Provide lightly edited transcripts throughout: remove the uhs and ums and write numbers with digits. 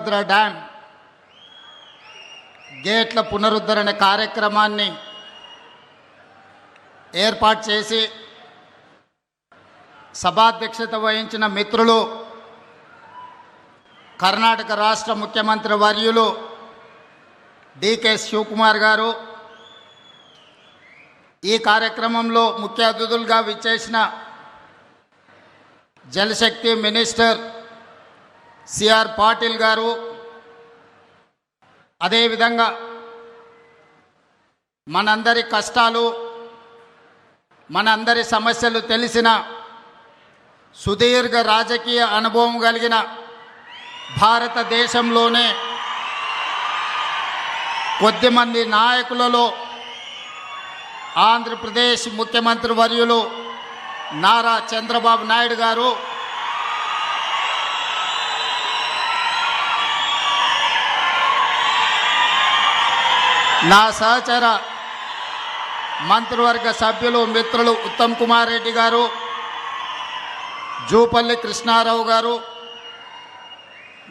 Tungabhadra dam గేట్ల పునరుద్ధరణ కార్యక్రమాన్ని ఏర్పాటు చేసి సభాధ్యక్షత వహించిన మిత్రులు కర్ణాటక రాష్ట్ర ముఖ్యమంత్రి వర్యులు డికే శివకుమార్ గారు, ఈ కార్యక్రమంలో ముఖ్య అతిథులుగా విచ్చేసిన జలశక్తి మినిస్టర్ సిఆర్ పాటిల్ గారు, అదేవిధంగా మనందరి కష్టాలు మనందరి సమస్యలు తెలిసిన సుదీర్ఘ రాజకీయ అనుభవం కలిగిన భారతదేశంలోనే కొద్దిమంది నాయకులలో ఆంధ్రప్రదేశ్ ముఖ్యమంత్రి వర్యులు నారా చంద్రబాబు నాయుడు గారు, నా సహచర మంత్రివర్గ సభ్యులు మిత్రులు ఉత్తమ్ కుమార్ రెడ్డి గారు, జూపల్లి కృష్ణారావు గారు,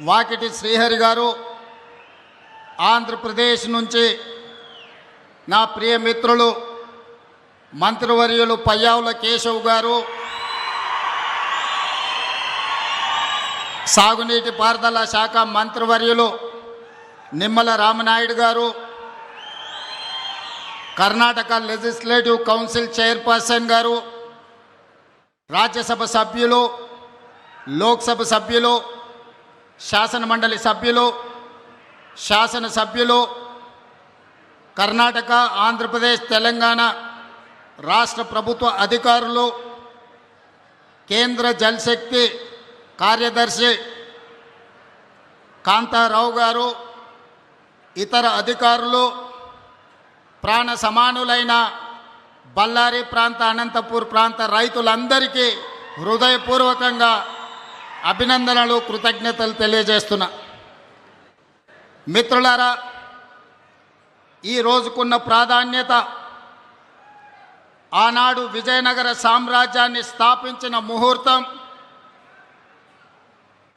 వాకిటి శ్రీహరి గారు, ఆంధ్రప్రదేశ్ నుంచి నా ప్రియ మిత్రులు మంత్రివర్యులు పయ్యావుల కేశవ్ గారు, సాగునీటి పారుదల శాఖ మంత్రివర్యులు నిమ్మల రామనాయుడు గారు, కర్ణాటక లెజిస్లేటివ్ కౌన్సిల్ చైర్పర్సన్ గారు, రాజ్యసభ సభ్యులు, లోక్సభ సభ్యులు, శాసనమండలి సభ్యులు, శాసనసభ్యులు, కర్ణాటక, ఆంధ్రప్రదేశ్, తెలంగాణ రాష్ట్ర ప్రభుత్వ అధికారులు, కేంద్ర జలశక్తి కార్యదర్శి కాంతారావు గారు, ఇతర అధికారులు, ప్రాణ సమానులైన బళ్ళారి ప్రాంత, అనంతపూర్ ప్రాంత రైతులందరికీ హృదయపూర్వకంగా అభినందనలు, కృతజ్ఞతలు తెలియజేస్తున్నా. మిత్రులారా, ఈ రోజుకున్న ప్రాధాన్యత ఆనాడు విజయనగర సామ్రాజ్యాన్ని స్థాపించిన ముహూర్తం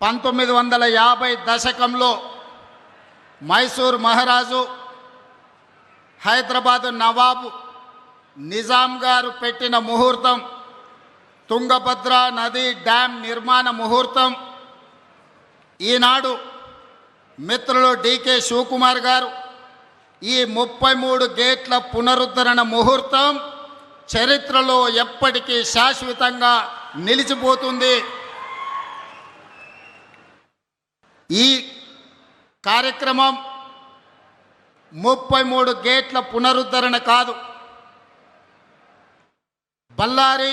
1950 దశకంలో మైసూర్ మహారాజు, హైదరాబాదు నవాబు నిజాం గారు పెట్టిన ముహూర్తం, తుంగభద్ర నది డ్యామ్ నిర్మాణ ముహూర్తం. ఈనాడు మిత్రులు డికే శివకుమార్ గారు ఈ 33 గేట్ల పునరుద్ధరణ ముహూర్తం చరిత్రలో ఎప్పటికీ శాశ్వతంగా నిలిచిపోతుంది. ఈ కార్యక్రమం 33 గేట్ల పునరుద్ధరణ కాదు, బళ్ళారి,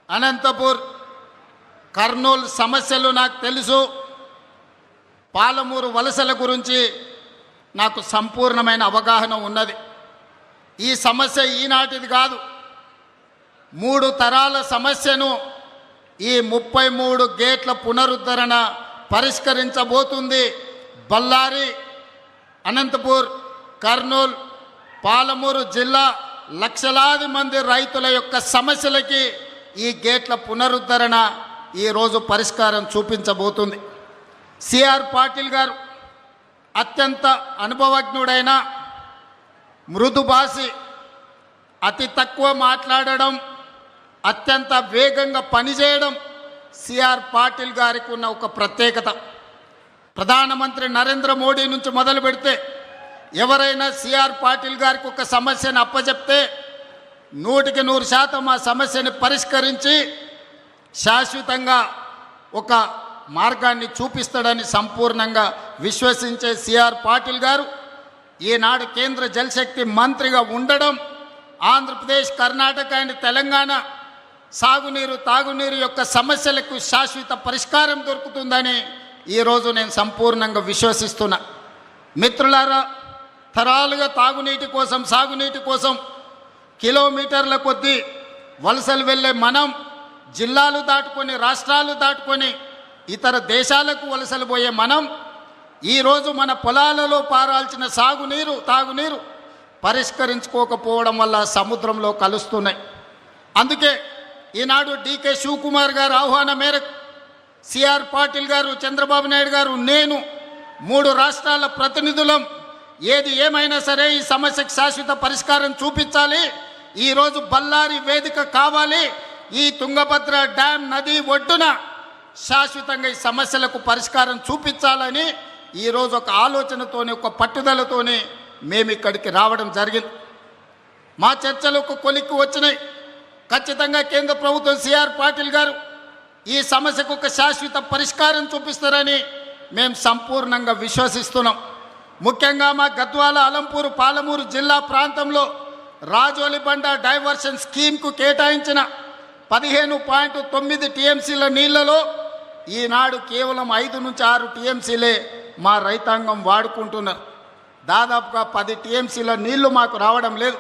అనంతపూర్, కర్నూలు సమస్యలు నాకు తెలుసు, పాలమూరు వలసల గురించి నాకు సంపూర్ణమైన అవగాహన ఉన్నది. ఈ సమస్య ఈనాటిది కాదు, 3 తరాల సమస్యను ఈ 33 గేట్ల పునరుద్ధరణ పరిష్కరించబోతుంది. బళ్ళారి, అనంతపూర్, కర్నూలు, పాలమూరు జిల్లా లక్షలాది మంది రైతుల యొక్క సమస్యలకి ఈ గేట్ల పునరుద్ధరణ ఈరోజు పరిష్కారం చూపించబోతుంది. సిఆర్ పాటిల్ గారు అత్యంత అనుభవజ్ఞుడైన, మృదుభాషి, అతి తక్కువ మాట్లాడడం, అత్యంత వేగంగా పనిచేయడం సిఆర్ పాటిల్ గారికి ఉన్న ఒక ప్రత్యేకత. ప్రధానమంత్రి నరేంద్ర మోడీ నుంచి మొదలు పెడితే ఎవరైనా సిఆర్ పాటిల్ గారికి ఒక సమస్యను అప్పచెప్తే 100% ఆ సమస్యని పరిష్కరించి శాశ్వతంగా ఒక మార్గాన్ని చూపిస్తాడని సంపూర్ణంగా విశ్వసించే సిఆర్ పాటిల్ గారు ఈనాడు కేంద్ర జలశక్తి మంత్రిగా ఉండడం, ఆంధ్రప్రదేశ్, కర్ణాటక అండ్ తెలంగాణ సాగునీరు, తాగునీరు యొక్క సమస్యలకు శాశ్వత పరిష్కారం దొరుకుతుందని ఈరోజు నేను సంపూర్ణంగా విశ్వసిస్తున్నా. మిత్రులారా, తరాలుగా తాగునీటి కోసం, సాగునీటి కోసం కిలోమీటర్ల కొద్దీ వలసలు వెళ్ళే మనం జిల్లాలు దాటుకొని, రాష్ట్రాలు దాటుకొని ఇతర దేశాలకు వలసలు పోయే మనం ఈరోజు మన పొలాలలో పారాల్సిన సాగునీరు, తాగునీరు పరిష్కరించుకోకపోవడం వల్ల సముద్రంలో కలుస్తున్నాయి. అందుకే ఈనాడు డికే శివకుమార్ గారు ఆహ్వానం మేరకు సిఆర్ పాటిల్ గారు, చంద్రబాబు నాయుడు గారు, నేను 3 రాష్ట్రాల ప్రతినిధులం. ఏది ఏమైనా సరే ఈ సమస్యకు శాశ్వత పరిష్కారం చూపించాలి. ఈరోజు బళ్ళారి వేదిక కావాలి. ఈ తుంగభద్ర డ్యామ్ నది ఒడ్డున శాశ్వతంగా ఈ సమస్యలకు పరిష్కారం చూపించాలని ఈరోజు ఒక ఆలోచనతోని, ఒక పట్టుదలతోని మేము ఇక్కడికి రావడం జరిగింది. మా చర్చలు ఒక కొలిక్కి వచ్చినాయి. ఖచ్చితంగా కేంద్ర ప్రభుత్వం సిఆర్ పాటిల్ గారు ఈ సమస్యకు ఒక శాశ్వత పరిష్కారం చూపిస్తారని మేము సంపూర్ణంగా విశ్వసిస్తున్నాం. ముఖ్యంగా మా గద్వాల, అలంపూరు, పాలమూరు జిల్లా ప్రాంతంలో రాజోలిబండ డైవర్షన్ స్కీమ్కు కేటాయించిన 15.9 టీఎంసీల నీళ్లలో ఈనాడు కేవలం 5 నుంచి 6 టీఎంసీలే మా రైతాంగం వాడుకుంటున్నారు. దాదాపుగా 10 టీఎంసీల నీళ్లు మాకు రావడం లేదు.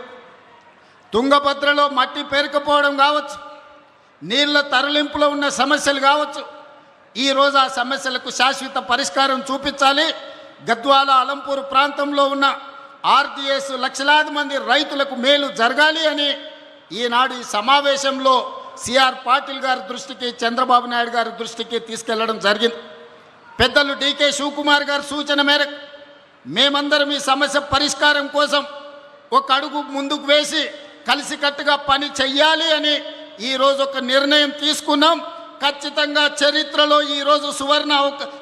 తుంగభద్రలో మట్టి పేరుకుపోవడం కావచ్చు, నీళ్ల తరలింపులో ఉన్న సమస్యలు కావచ్చు. ఈరోజు ఆ సమస్యలకు శాశ్వత పరిష్కారం చూపించాలి. గద్వాల, అలంపూరు ప్రాంతంలో ఉన్న ఆర్డీఎస్ లక్షలాది మంది రైతులకు మేలు జరగాలి అని ఈనాడు ఈ సమావేశంలో సిఆర్ పాటిల్ గారి దృష్టికి, చంద్రబాబు నాయుడు గారి దృష్టికి తీసుకెళ్లడం జరిగింది. పెద్దలు డీకే శివకుమార్ గారి సూచన మేరకు మేమందరం ఈ సమస్య పరిష్కారం కోసం ఒక అడుగు ముందుకు వేసి కలిసికట్టుగా పని చెయ్యాలి అని ఈరోజు ఒక నిర్ణయం తీసుకున్నాం. ఖచ్చితంగా చరిత్రలో ఈరోజు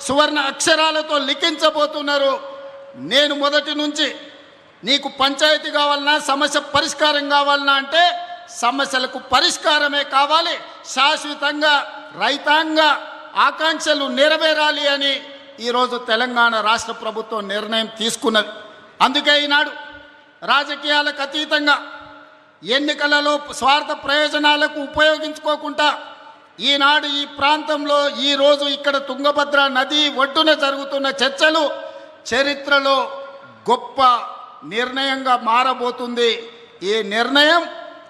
సువర్ణ అక్షరాలతో లిఖించబోతున్నారు. నేను మొదటి నుంచి నీకు పంచాయతీ కావాలన్నా, సమస్య పరిష్కారం కావాలన్నా అంటే సమస్యలకు పరిష్కారమే కావాలి, శాశ్వతంగా రైతాంగ ఆకాంక్షలు నెరవేరాలి అని ఈరోజు తెలంగాణ రాష్ట్ర ప్రభుత్వం నిర్ణయం తీసుకున్నది. అందుకే ఈనాడు రాజకీయాలకు అతీతంగా, ఎన్నికలలో స్వార్థ ప్రయోజనాలకు ఉపయోగించుకోకుండా ఈనాడు ఈ ప్రాంతంలో ఈరోజు ఇక్కడ తుంగభద్ర నది ఒడ్డున జరుగుతున్న చర్చలు చరిత్రలో గొప్ప నిర్ణయంగా మారబోతుంది. ఈ నిర్ణయం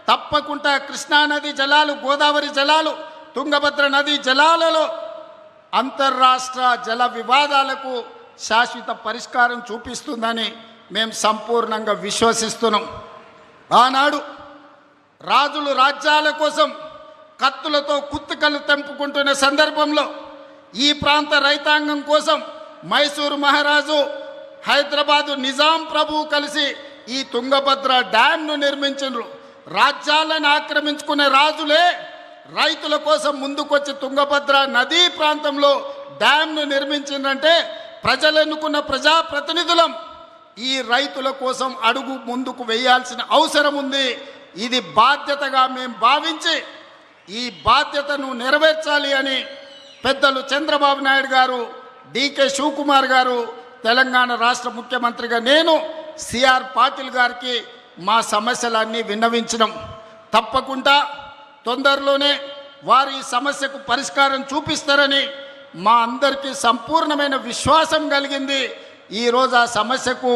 తప్పకుండా కృష్ణానది జలాలు, గోదావరి జలాలు, తుంగభద్ర నది జలాలలో అంతర్రాష్ట్ర జల వివాదాలకు శాశ్వత పరిష్కారం చూపిస్తుందని మేము సంపూర్ణంగా విశ్వసిస్తున్నాం. ఆనాడు రాజులు రాజ్యాల కోసం కత్తులతో కుత్తుకలు తెంపుకుంటున్న సందర్భంలో ఈ ప్రాంత రైతాంగం కోసం మైసూరు మహారాజు, హైదరాబాదు నిజాం ప్రభువు కలిసి ఈ తుంగభద్ర డ్యాంను నిర్మించారు. రాజ్యాలను ఆక్రమించుకునే రాజులే రైతుల కోసం ముందుకొచ్చి తుంగభద్ర నదీ ప్రాంతంలో డ్యాంను నిర్మించిందంటే ప్రజలు ఎన్నుకున్న ప్రజాప్రతినిధులం ఈ రైతుల కోసం అడుగు ముందుకు వేయాల్సిన అవసరం ఉంది. ఇది బాధ్యతగా మేము భావించి ఈ బాధ్యతను నెరవేర్చాలి అని పెద్దలు చంద్రబాబు నాయుడు గారు, డీకే శివకుమార్ గారు, తెలంగాణ రాష్ట్ర ముఖ్యమంత్రిగా నేను సిఆర్ పాటిల్ గారికి మా సమస్యలన్నీ విన్నవించడం. తప్పకుండా తొందరలోనే వారు ఈ సమస్యకు పరిష్కారం చూపిస్తారని మా అందరికీ సంపూర్ణమైన విశ్వాసం కలిగింది. ఈరోజు ఆ సమస్యకు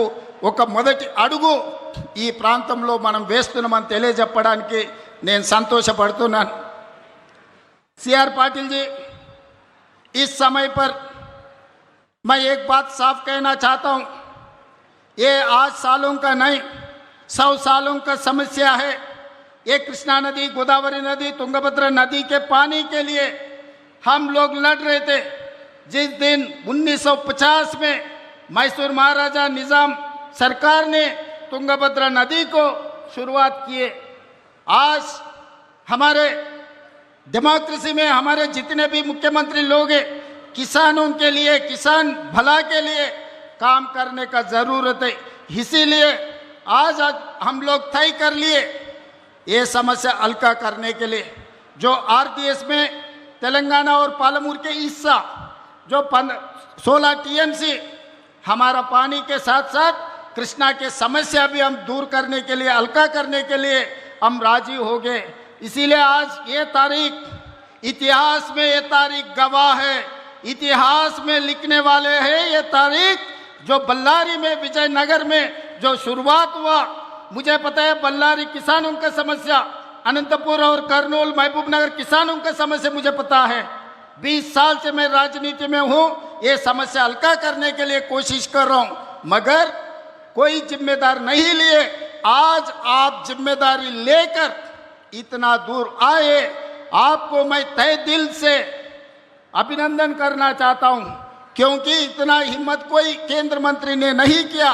ఒక మొదటి అడుగు ఈ ప్రాంతంలో మనం వేస్తున్నామని తెలియజెప్పడానికి నేను సంతోషపడుతున్నాను. सीआर पाटिल जी, इस समय पर मैं एक बात साफ कहना चाहता हूँ, ये आज सालों का नहीं 100 सालों का समस्या है। ये कृष्णा नदी, गोदावरी नदी, तुंगभद्रा नदी के पानी के लिए हम लोग लड़ रहे थे। जिस दिन 1950 में मैसूर महाराजा निज़ाम सरकार ने तुंगभद्रा नदी को शुरुआत किए। आज हमारे डेमोक्रेसी में हमारे जितने भी मुख्यमंत्री लोग हैं, किसानों के लिए, किसान भला के लिए काम करने का ज़रूरत है। इसीलिए आज हम लोग तय कर लिए ये समस्या हल्का करने के लिए जो आरडीएस में तेलंगाना और पालमूर के हिस्सा जो 16 टीएमसी हमारा पानी के साथ साथ कृष्णा के समस्या भी हम दूर करने के लिए, हल्का करने के लिए हम राजी हो गए। इसीलिए आज ये तारीख इतिहास में, ये तारीख गवाह है, इतिहास में लिखने वाले हैं। ये तारीख जो बल्लारी में, विजयनगर में जो शुरुआत हुआ, मुझे पता है बल्लारी किसानों का समस्या, अनंतपुर और कर्नूल, महबूबनगर किसानों का समस्या मुझे पता है। 20 साल से मैं राजनीति में हूँ, ये समस्या हल्का करने के लिए कोशिश कर रहा हूँ, मगर कोई जिम्मेदार नहीं लिए। आज आप जिम्मेदारी लेकर इतना दूर आए, आपको मैं तहे दिल से अभिनंदन करना चाहता हूँ। क्योंकि इतना हिम्मत कोई केंद्र मंत्री ने नहीं किया।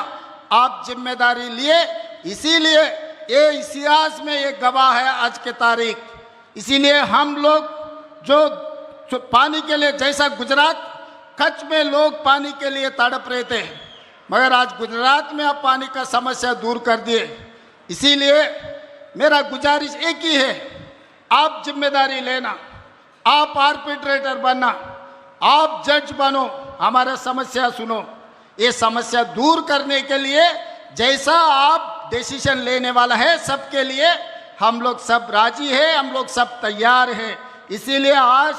आप जिम्मेदारी लिए, इसीलिए ये इतिहास में ये गवाह है आज के तारीख। इसीलिए हम लोग जो पानी के लिए, जैसा गुजरात कच्छ में लोग पानी के लिए तड़प रहे थे, मगर आज गुजरात में आप पानी का समस्या दूर कर दिए। इसीलिए मेरा गुजारिश एक ही है, आप जिम्मेदारी लेना, आप आर्बिट्रेटर बनना, आप जज बनो, हमारा समस्या सुनो। ये समस्या दूर करने के लिए जैसा आप डिसीजन लेने वाला है, सबके लिए हम लोग सब राजी हैं, हम लोग सब तैयार हैं। इसीलिए आज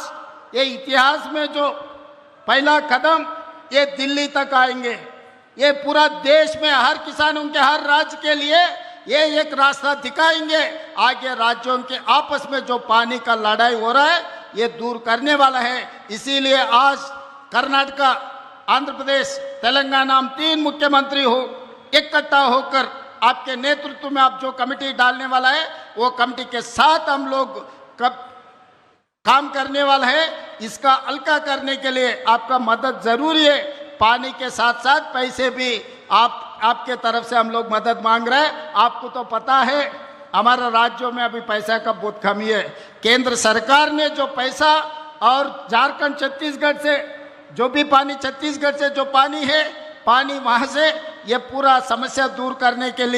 ये इतिहास में जो पहला कदम ये दिल्ली तक आएंगे, ये पूरा देश में हर किसानों के, हर राज्य के लिए ये एक रास्ता दिखाएंगे। आगे राज्यों के आपस में जो पानी का लड़ाई हो रहा है ये दूर करने वाला है। इसीलिए आज कर्नाटका, आंध्र प्रदेश, तेलंगाना, हम 3 मुख्यमंत्री हो इकट्ठा होकर आपके नेतृत्व में आप जो कमेटी डालने वाला है वो कमेटी के साथ हम लोग काम करने वाला है। इसका हल्का करने के लिए आपका मदद जरूरी है। पानी के साथ साथ पैसे भी आपके तरफ से हम लोग मदद मांग रहे हैं। आपको तो पता है हमारा राज्यों में अभी पैसा का बहुत कमी है। केंद्र सरकार ने जो पैसा और झारखंड, छत्तीसगढ़ से जो भी पानी, छत्तीसगढ़ से जो पानी है, पानी वहाँ से ये पूरा समस्या दूर करने के लिए